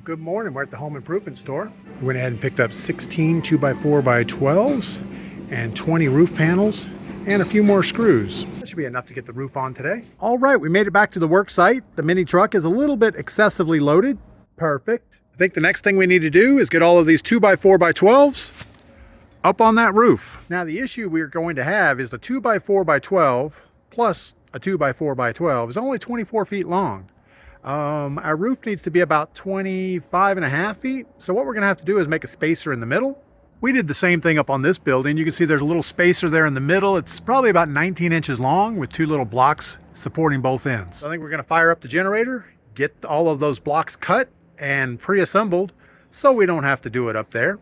Good morning, we're at the home improvement store. We went ahead and picked up 16 2x4x12s and 20 roof panels and a few more screws. That should be enough to get the roof on today. All right, we made it back to the work site. The mini truck is a little bit excessively loaded. Perfect. I think the next thing we need to do is get all of these 2x4x12s up on that roof. Now the issue we're going to have is the 2x4x12 plus a 2x4x12 is only 24 feet long. Our roof needs to be about 25.5 feet. So what we're going to have to do is make a spacer in the middle. We did the same thing up on this building. You can see there's a little spacer there in the middle. It's probably about 19 inches long with two little blocks supporting both ends. So I think we're going to fire up the generator, get all of those blocks cut and pre-assembled so we don't have to do it up there.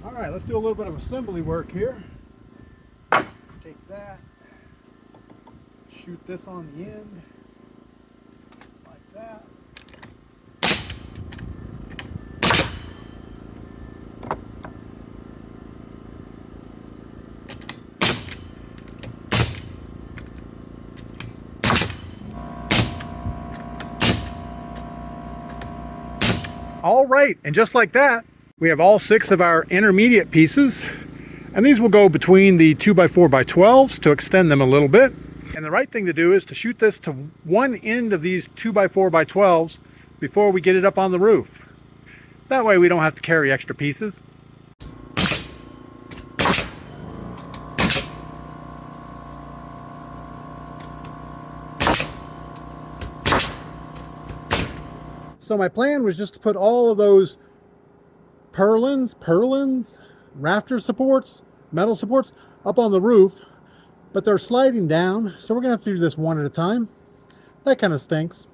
All right, let's do a little bit of assembly work here. Take that, shoot this on the end, like that. All right, and just like that, we have all 6 of our intermediate pieces, and these will go between the 2x4x12s to extend them a little bit. And the right thing to do is to shoot this to one end of these 2x4x12s before we get it up on the roof. That way we don't have to carry extra pieces. So my plan was just to put all of those purlins, rafter supports, metal supports up on the roof, but they're sliding down, so we're gonna have to do this one at a time. That kind of stinks.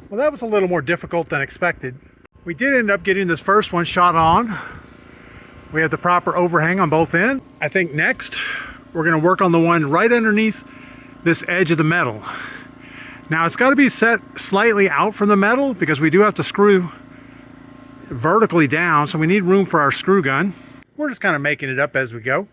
Well, that was a little more difficult than expected. We did end up getting this first one shot on. We have the proper overhang on both ends. I think next we're going to work on the one right underneath this edge of the metal. Now it's got to be set slightly out from the metal because we do have to screw vertically down, so we need room for our screw gun. We're just kind of making it up as we go.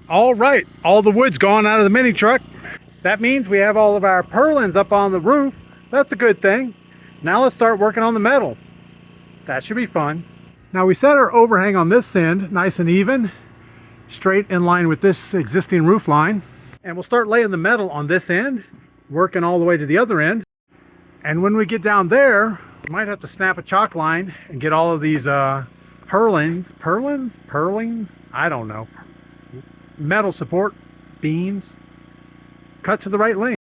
All right, all the wood's gone out of the mini truck. That means we have all of our purlins up on the roof. That's a good thing. Now let's start working on the metal. That should be fun. Now we set our overhang on this end nice and even, straight in line with this existing roof line. And we'll start laying the metal on this end, working all the way to the other end. And when we get down there, we might have to snap a chalk line and get all of these purlins, I don't know, metal support beams cut to the right length.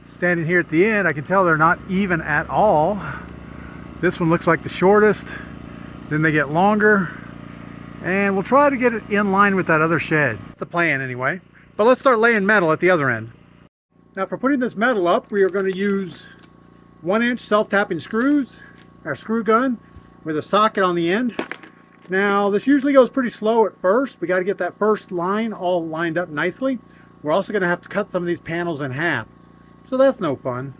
Standing here at the end, I can tell they're not even at all. This one looks like the shortest, then they get longer, and we'll try to get it in line with that other shed. That's the plan anyway. But let's start laying metal at the other end. Now for putting this metal up, we are going to use 1-inch self-tapping screws, our screw gun with a socket on the end. Now this usually goes pretty slow at first. We got to get that first line all lined up nicely. We're also going to have to cut some of these panels in half, so that's no fun.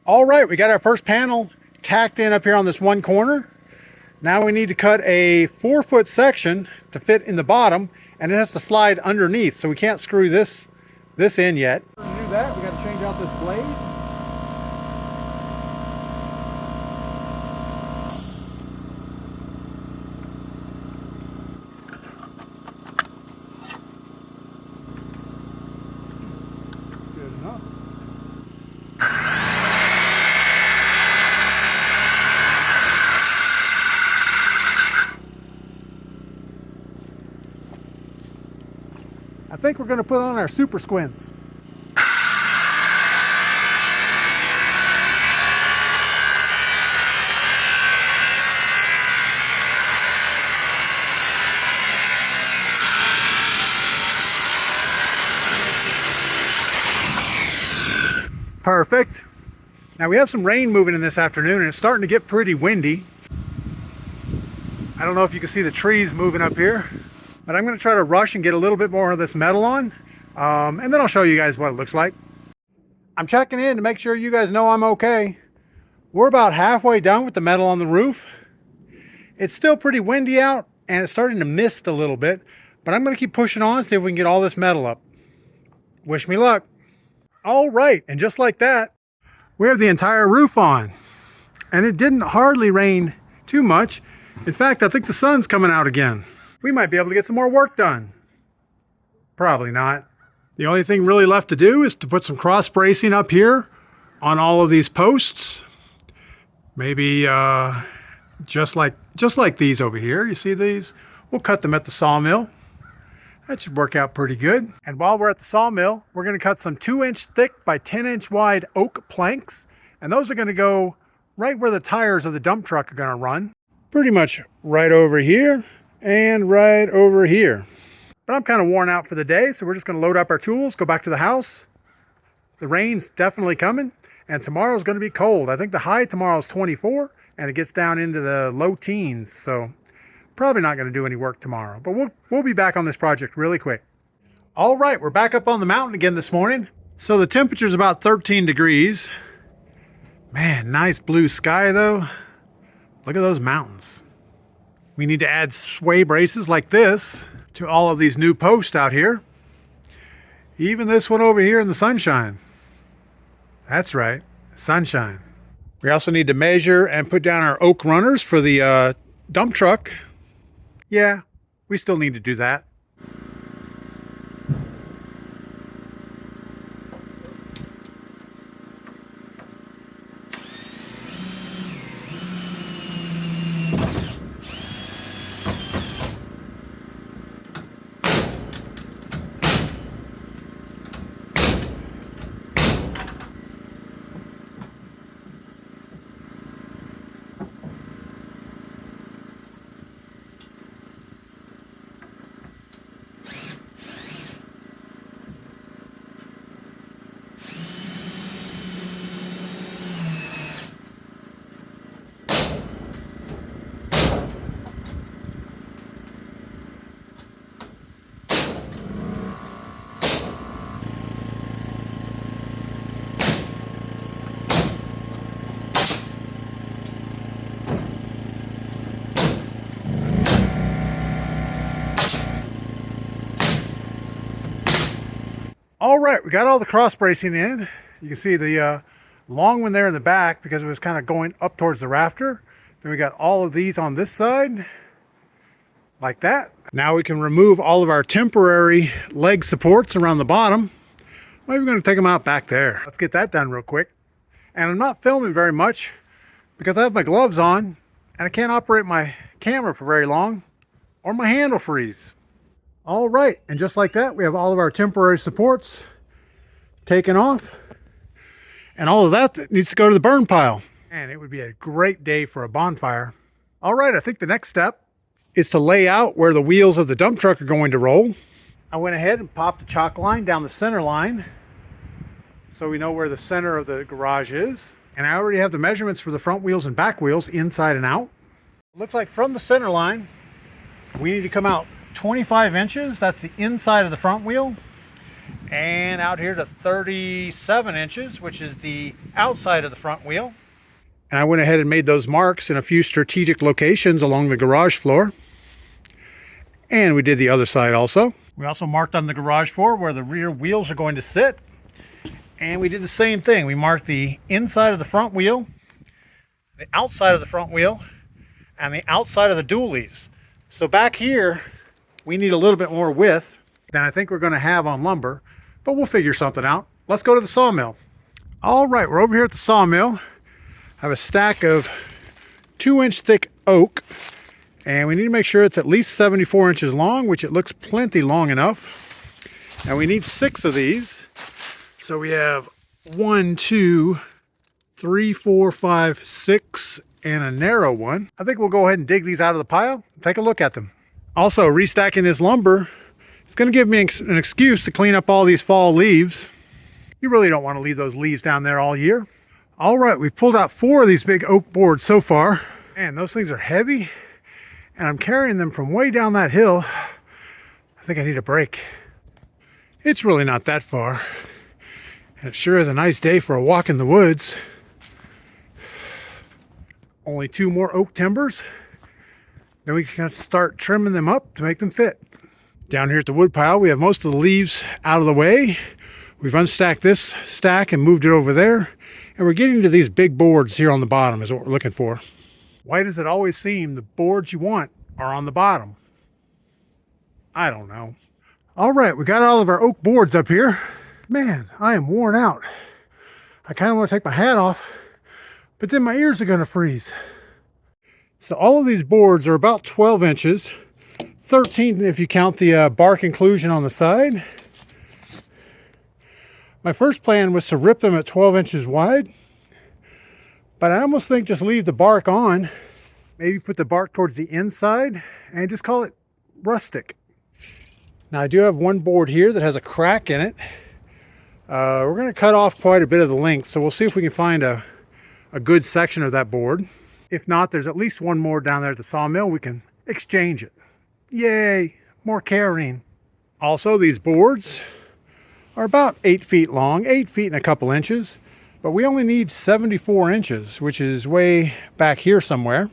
All right, we got our first panel tacked in up here on this one corner. Now we need to cut a 4-foot section to fit in the bottom, and it has to slide underneath, so we can't screw this in yet. To do that, we got to change out this blade. Good enough. I think we're going to put on our super squints. Perfect. Now we have some rain moving in this afternoon, and it's starting to get pretty windy. I don't know if you can see the trees moving up here, but I'm going to try to rush and get a little bit more of this metal on, and then I'll show you guys what it looks like. I'm checking in to make sure you guys know I'm okay. We're about halfway done with the metal on the roof. It's still pretty windy out, and it's starting to mist a little bit, but I'm going to keep pushing on, see if we can get all this metal up. Wish me luck. All right, and just like that, we have the entire roof on, and it didn't hardly rain too much. In fact, I think the sun's coming out again. We might be able to get some more work done. Probably not. The only thing really left to do is to put some cross bracing up here on all of these posts. Maybe just like these over here. You see these? We'll cut them at the sawmill. That should work out pretty good. And while we're at the sawmill, we're going to cut some 2-inch thick by 10-inch wide oak planks. And those are going to go right where the tires of the dump truck are going to run. Pretty much right over here and right over here. But I'm kind of worn out for the day, so we're just going to load up our tools, go back to the house. The rain's definitely coming, and tomorrow's going to be cold. I think the high tomorrow is 24, and it gets down into the low teens. So probably not going to do any work tomorrow, but we'll be back on this project really quick. All right, we're back up on the mountain again this morning. So the temperature's about 13 degrees. Man, nice blue sky though. Look at those mountains. We need to add sway braces like this to all of these new posts out here. Even this one over here in the sunshine. That's right, sunshine. We also need to measure and put down our oak runners for the dump truck. Yeah, we still need to do that. All right, we got all the cross bracing in. You can see the long one there in the back because it was kind of going up towards the rafter. Then we got all of these on this side, like that. Now we can remove all of our temporary leg supports around the bottom. Maybe we're going to take them out back there. Let's get that done real quick. And I'm not filming very much because I have my gloves on and I can't operate my camera for very long or my hand will freeze. All right, and just like that, we have all of our temporary supports taken off. And all of that needs to go to the burn pile. And it would be a great day for a bonfire. All right, I think the next step is to lay out where the wheels of the dump truck are going to roll. I went ahead and popped a chalk line down the center line so we know where the center of the garage is. And I already have the measurements for the front wheels and back wheels inside and out. It looks like from the center line, we need to come out 25 inches. That's the inside of the front wheel. And out here to 37 inches, which is the outside of the front wheel. And I went ahead and made those marks in a few strategic locations along the garage floor. And we did the other side also. We also marked on the garage floor where the rear wheels are going to sit. And we did the same thing. We marked the inside of the front wheel, the outside of the front wheel, and the outside of the dualies. So back here, we need a little bit more width than I think we're going to have on lumber, but we'll figure something out. Let's go to the sawmill. All right, we're over here at the sawmill. I have a stack of 2-inch thick oak, and we need to make sure it's at least 74 inches long, which it looks plenty long enough. And we need 6 of these. So we have 1, 2, 3, 4, 5, 6, and a narrow one. I think we'll go ahead and dig these out of the pile and take a look at them. Also, restacking this lumber, it's going to give me an excuse to clean up all these fall leaves. You really don't want to leave those leaves down there all year. All right, we've pulled out 4 of these big oak boards so far. Man, those things are heavy, and I'm carrying them from way down that hill. I think I need a break. It's really not that far. And it sure is a nice day for a walk in the woods. Only 2 more oak timbers. Then we can start trimming them up to make them fit. Down here at the wood pile, we have most of the leaves out of the way. We've unstacked this stack and moved it over there. And we're getting to these big boards here on the bottom is what we're looking for. Why does it always seem the boards you want are on the bottom? I don't know. All right, we got all of our oak boards up here. Man, I am worn out. I kind of want to take my hat off, but then my ears are going to freeze. So all of these boards are about 12 inches, 13 if you count the bark inclusion on the side. My first plan was to rip them at 12 inches wide, but I almost think just leave the bark on, maybe put the bark towards the inside and just call it rustic. Now I do have one board here that has a crack in it. We're going to cut off quite a bit of the length, so we'll see if we can find a good section of that board. If not, there's at least one more down there at the sawmill. We can exchange it. Yay, more carrying. Also, these boards are about 8 feet long, 8 feet and a couple inches, but we only need 74 inches, which is way back here somewhere.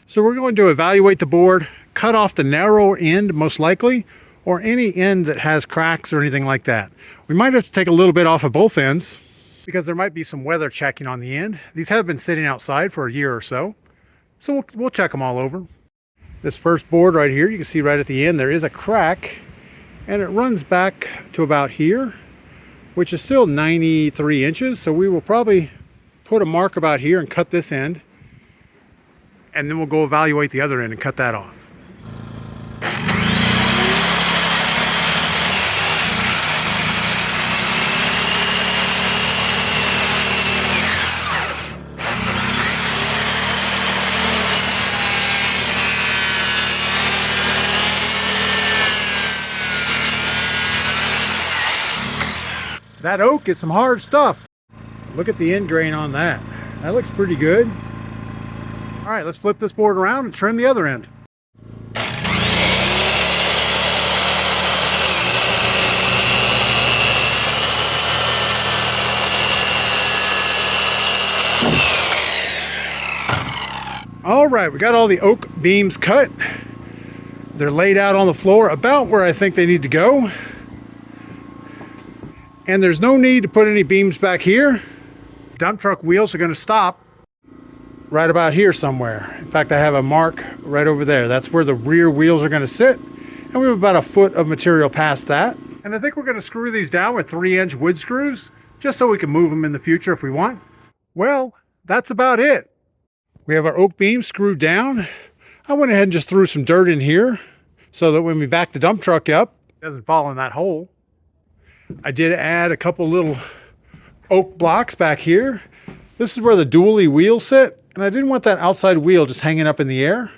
So we're going to evaluate the board, cut off the narrow end most likely, or any end that has cracks or anything like that. We might have to take a little bit off of both ends because there might be some weather checking on the end. These have been sitting outside for a year or so, so we'll check them all over. This first board right here, you can see right at the end there is a crack, and it runs back to about here, which is still 93 inches. So we will probably put a mark about here and cut this end, and then we'll go evaluate the other end and cut that off. That oak is some hard stuff. Look at the end grain on that. That looks pretty good. All right, let's flip this board around and trim the other end. All right, we got all the oak beams cut. They're laid out on the floor about where I think they need to go. And there's no need to put any beams back here. Dump truck wheels are going to stop right about here somewhere. In fact, I have a mark right over there. That's where the rear wheels are going to sit. And we have about a foot of material past that. And I think we're going to screw these down with 3-inch wood screws, just so we can move them in the future if we want. Well, that's about it. We have our oak beams screwed down. I went ahead and just threw some dirt in here so that when we back the dump truck up, it doesn't fall in that hole. I did add a couple little oak blocks back here. This is where the dually wheels sit, and I didn't want that outside wheel just hanging up in the air.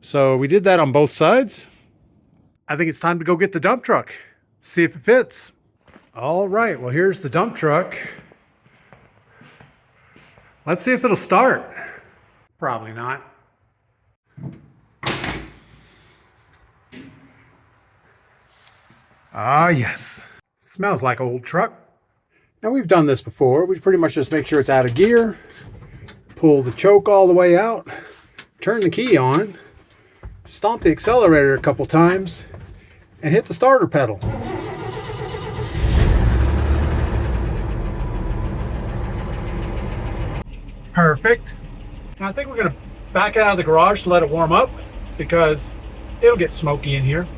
So we did that on both sides. I think it's time to go get the dump truck, see if it fits. All right, well, here's the dump truck. Let's see if it'll start. Probably not. Ah, yes. Smells like old truck. Now we've done this before. We pretty much just make sure it's out of gear, pull the choke all the way out, turn the key on, stomp the accelerator a couple times, and hit the starter pedal. Perfect. Now I think we're gonna back it out of the garage to let it warm up because it'll get smoky in here.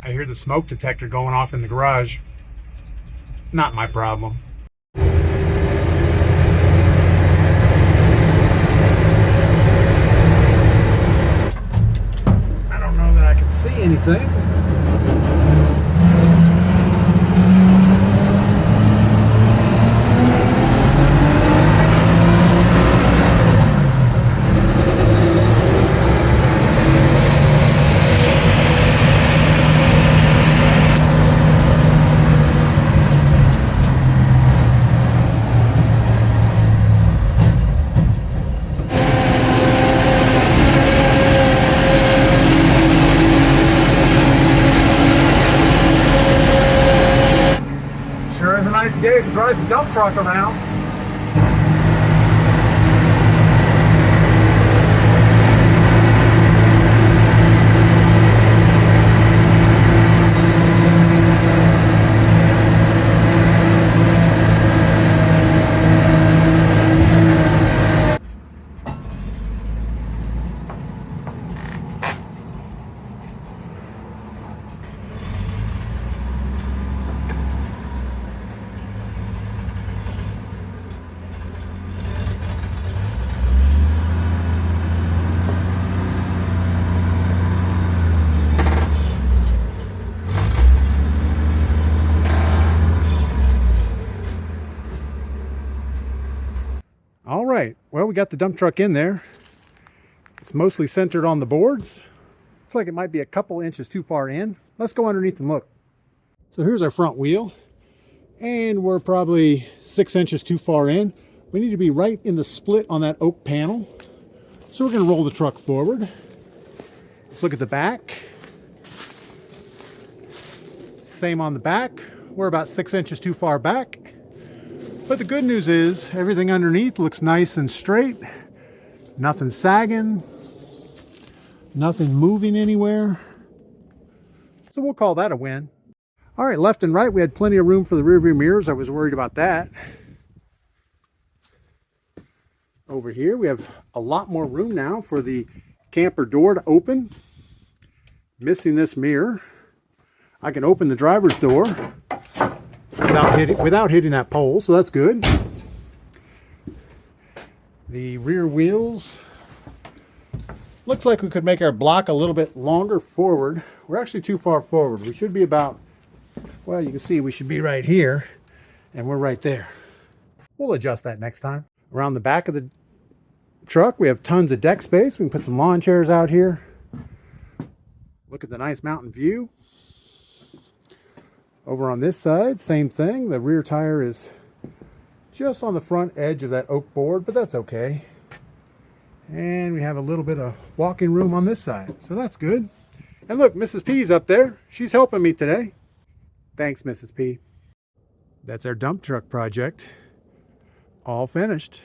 I hear the smoke detector going off in the garage. Not my problem. See anything. Nice day to drive the dump truck around. All right, well, we got the dump truck in there. It's mostly centered on the boards. Looks like it might be a couple inches too far in. Let's go underneath and look. So here's our front wheel, and we're probably 6 inches too far in. We need to be right in the split on that oak panel. So we're gonna roll the truck forward. Let's look at the back. Same on the back. We're about 6 inches too far back. But the good news is everything underneath looks nice and straight. Nothing sagging. Nothing moving anywhere. So we'll call that a win. All right, left and right, we had plenty of room for the rear view mirrors. I was worried about that. Over here, we have a lot more room now for the camper door to open. Missing this mirror. I can open the driver's door without hitting that pole, so that's good. The rear wheels. Looks like we could make our block a little bit longer forward. We're actually too far forward. We should be about, well, you can see we should be right here, and we're right there. We'll adjust that next time. Around the back of the truck, we have tons of deck space. We can put some lawn chairs out here. Look at the nice mountain view. Over on this side, same thing. The rear tire is just on the front edge of that oak board, but that's okay. And we have a little bit of walking room on this side, so that's good. And look, Mrs. P's up there. She's helping me today. Thanks, Mrs. P. That's our dump truck project. All finished.